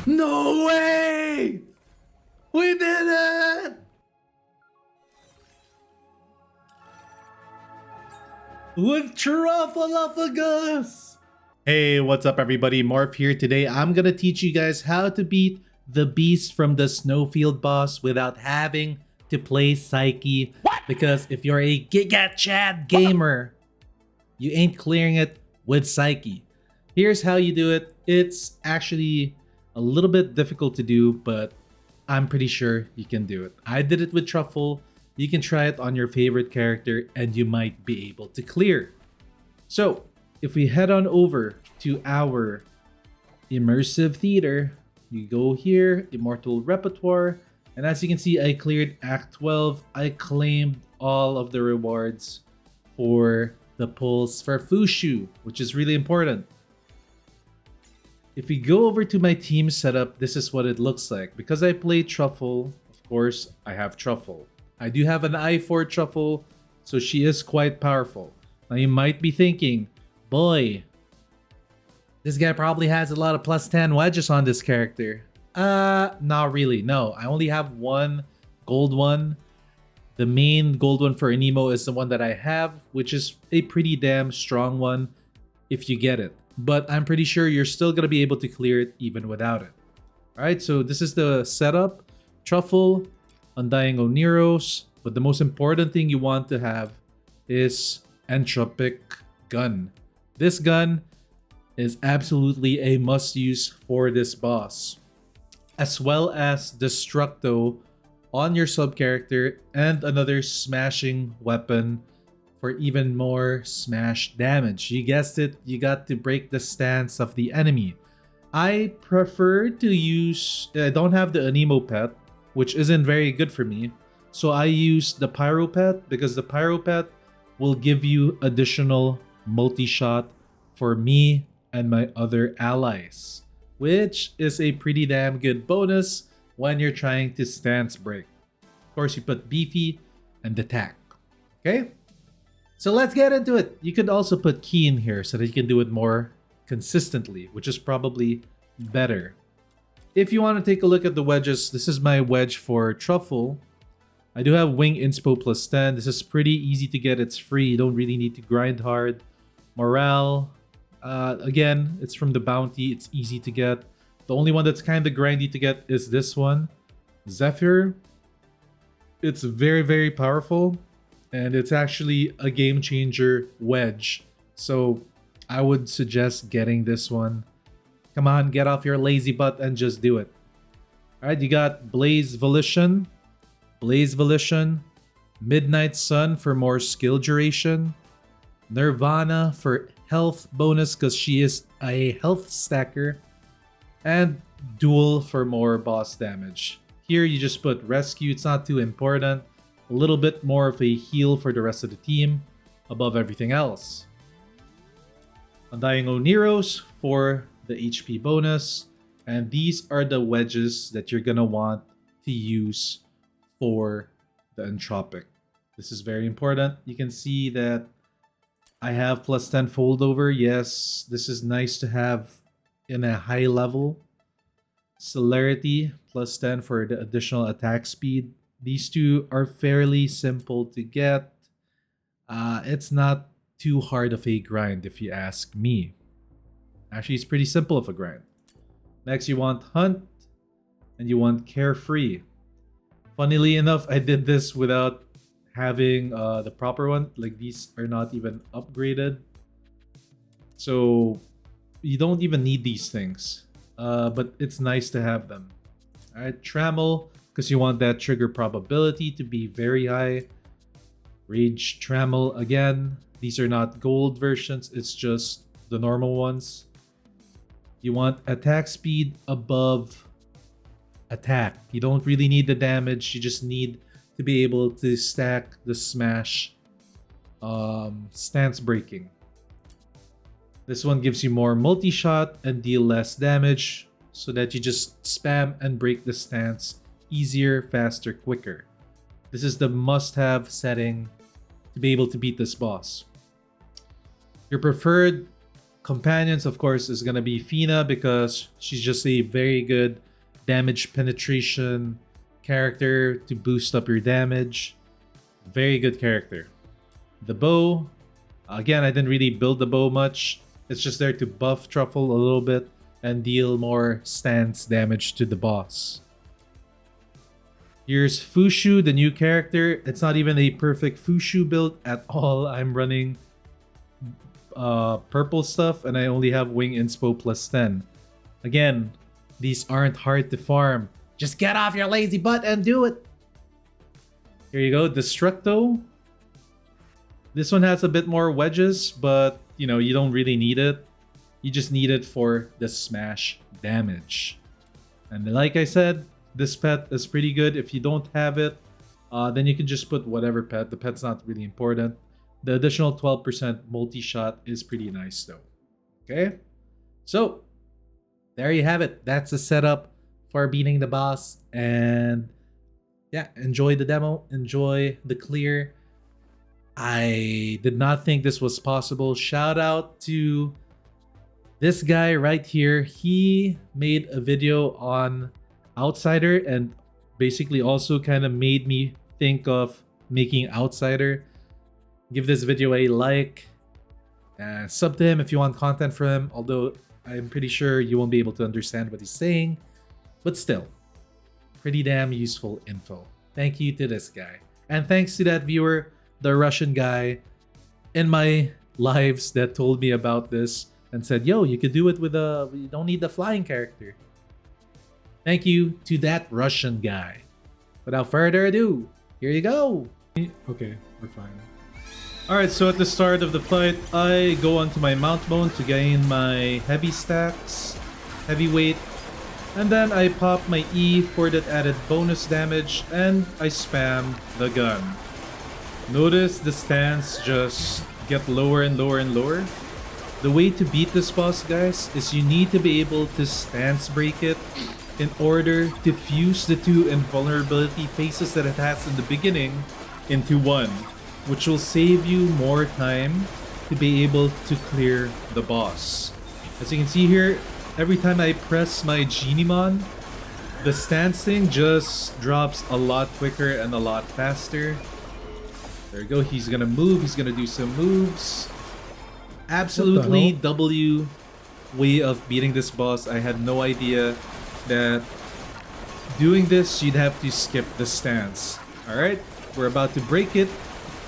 No way! We did it! With Truffleophagus! Hey, what's up everybody? Morph here. Today I'm gonna teach you guys how to beat the beast from the Snowfield boss without having to play Psyche. What? Because if you're a Giga Chad gamer, you ain't clearing it with Psyche. Here's how you do it. It's actually a little bit difficult to do, but I'm pretty sure you can do it. I did it with Truffle. You can try it on your favorite character and you might be able to clear. So if we head on over to our Immersive Theater, you go here, Immortal Repertoire, and as you can see, I cleared Act 12. I claimed all of the rewards for the pulls for Fushu, which is really important. If we go over to my team setup, this is what it looks like. Because I play Truffle, of course, I have Truffle. I do have an eye for Truffle, so she is quite powerful. Now you might be thinking, boy, this guy probably has a lot of plus 10 wedges on this character. Not really. No, I only have one gold one. The main gold one for Anemo is the one that I have, which is a pretty damn strong one if you get it. But I'm pretty sure you're still going to be able to clear it even without it. Alright, so this is the setup. Truffle, Undying Oneros, but the most important thing you want to have is Entropic gun. This gun is absolutely a must-use for this boss. As well as Destructo on your sub-character and another smashing weapon for even more smash damage. You guessed it, you got to break the stance of the enemy. I prefer to use, I don't have the Anemo pet, which isn't very good for me. So I use the Pyro pet because the Pyro pet will give you additional multi-shot for me and my other allies, which is a pretty damn good bonus when you're trying to stance break. Of course, you put Beefy and Attack. Okay? So let's get into it. You could also put Key in here so that you can do it more consistently, which is probably better. If you want to take a look at the wedges, this is my wedge for Truffle. I do have Wing Inspo plus 10. This is pretty easy to get. It's free. You don't really need to grind hard. Morale. Again, it's from the bounty. It's easy to get. The only one that's kind of grindy to get is this one. Zephyr. It's very, very powerful. And it's actually a game changer wedge. So I would suggest getting this one. Come on, get off your lazy butt and just do it. Alright, you got Blaze Volition, Midnight Sun for more skill duration, Nirvana for health bonus because she is a health stacker, and Duel for more boss damage. Here you just put Rescue, it's not too important. A little bit more of a heal for the rest of the team above everything else. Undying Oneros for the HP bonus, and these are the wedges that you're gonna want to use for the Entropic. This is very important. You can see that I have plus 10 fold over. Yes, this is nice to have in a high level. Celerity plus 10 for the additional attack speed. These two are fairly simple to get. It's not too hard of a grind if you ask me. Actually, it's pretty simple of a grind. Next, you want Hunt and you want Carefree. Funnily enough, I did this without having the proper one. Like, these are not even upgraded. So you don't even need these things. But it's nice to have them. Alright, Trammel, because you want that trigger probability to be very high. Rage Trammel again. These are not gold versions, it's just the normal ones. You want attack speed above attack. You don't really need the damage, you just need to be able to stack the smash stance breaking. This one gives you more multi-shot and deal less damage so that you just spam and break the stance easier, faster, quicker. This is the must-have setting to be able to beat this boss. Your preferred Companions, of course, is gonna be Fina because she's just a very good damage penetration character to boost up your damage. Very good character. The bow, again, I didn't really build the bow much. It's just there to buff Truffle a little bit and deal more stance damage to the boss. Here's Fushu, the new character. It's not even a perfect Fushu build at all. I'm running purple stuff and I only have wing inspo plus 10. Again, these aren't hard to farm. Just get off your lazy butt and do it. Here you go, Destructo. This one has a bit more wedges, but you know, you don't really need it. You just need it for the smash damage. And like I said, this pet is pretty good. If you don't have it, then you can just put whatever pet. The pet's not really important. The additional 12% multi-shot is pretty nice though. Okay? So, there you have it. That's the setup for beating the boss. And yeah, enjoy the demo. Enjoy the clear. I did not think this was possible. Shout out to this guy right here. He made a video on Outsider and basically also kind of made me think of making Outsider. Give this video a like. Sub to him if you want content from him, although I'm pretty sure you won't be able to understand what he's saying. But still, pretty damn useful info. Thank you to this guy. And thanks to that viewer, the Russian guy in my lives that told me about this and said, yo, you could do it with you don't need the flying character. Thank you to that Russian guy. Without further ado, here you go. Okay, we're fine. Alright, so at the start of the fight, I go onto my mount bone to gain my heavy stacks, heavyweight, and then I pop my E for that added bonus damage, and I spam the gun. Notice the stance just get lower and lower and lower. The way to beat this boss, guys, is you need to be able to stance break it in order to fuse the two invulnerability phases that it has in the beginning into one, which will save you more time to be able to clear the boss. As you can see here, every time I press my Genimon, the stance thing just drops a lot quicker and a lot faster. There we go, he's gonna move, he's gonna do some moves. Absolutely W way of beating this boss. I had no idea that doing this, you'd have to skip the stance. Alright, we're about to break it.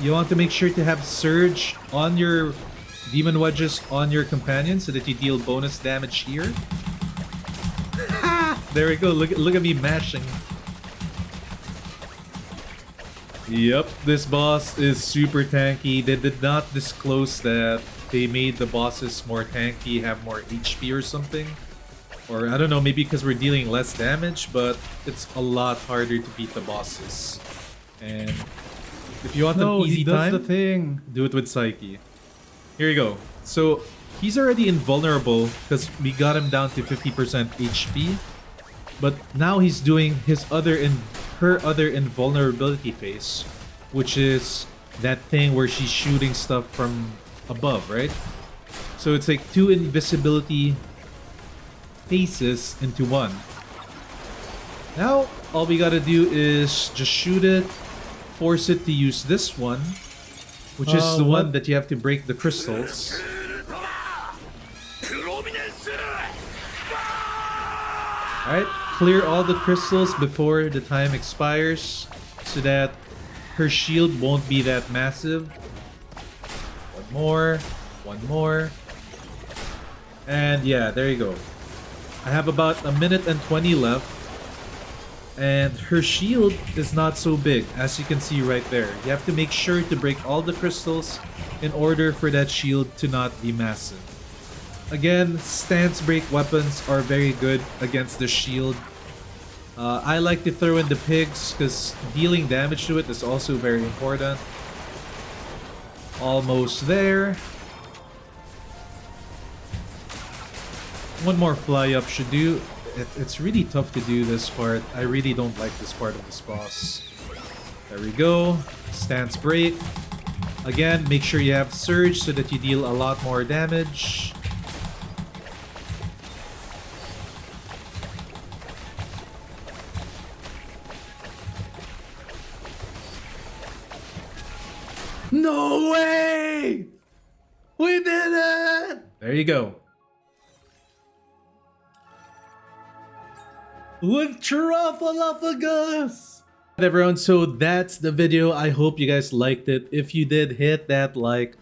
You want to make sure to have Surge on your Demon Wedges on your companion so that you deal bonus damage here. There we go, look at me mashing. Yep, this boss is super tanky. They did not disclose that they made the bosses more tanky, have more HP or something. Or I don't know, maybe because we're dealing less damage, but it's a lot harder to beat the bosses. And if you want an easy time, the thing, do it with Psyche. Here you go. So he's already invulnerable because we got him down to 50% HP. But now he's doing her other invulnerability phase, which is that thing where she's shooting stuff from above, right? So it's like two invisibility phases into one. Now all we gotta do is just shoot it, force it to use this one, which is the one that you have to break the crystals. Alright, clear all the crystals before the time expires so that her shield won't be that massive. One more. And yeah, there you go. I have about 1:20 left. And her shield is not so big, as you can see right there. You have to make sure to break all the crystals in order for that shield to not be massive. Again, stance break weapons are very good against the shield. I like to throw in the pigs because dealing damage to it is also very important. Almost there. One more fly up should do. It's really tough to do this part. I really don't like this part of this boss. There we go. Stance break. Again, make sure you have Surge so that you deal a lot more damage. No way! We did it! There you go. With Truffleophagus! Everyone, so that's the video. I hope you guys liked it. If you did, hit that like.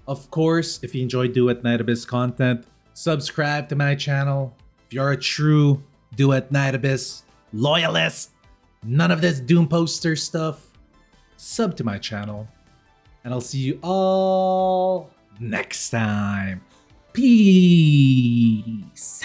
Of course, if you enjoy Duet Night Abyss content, subscribe to my channel. If you're a true Duet Night Abyss loyalist, none of this Doom poster stuff, sub to my channel. And I'll see you all next time. Peace.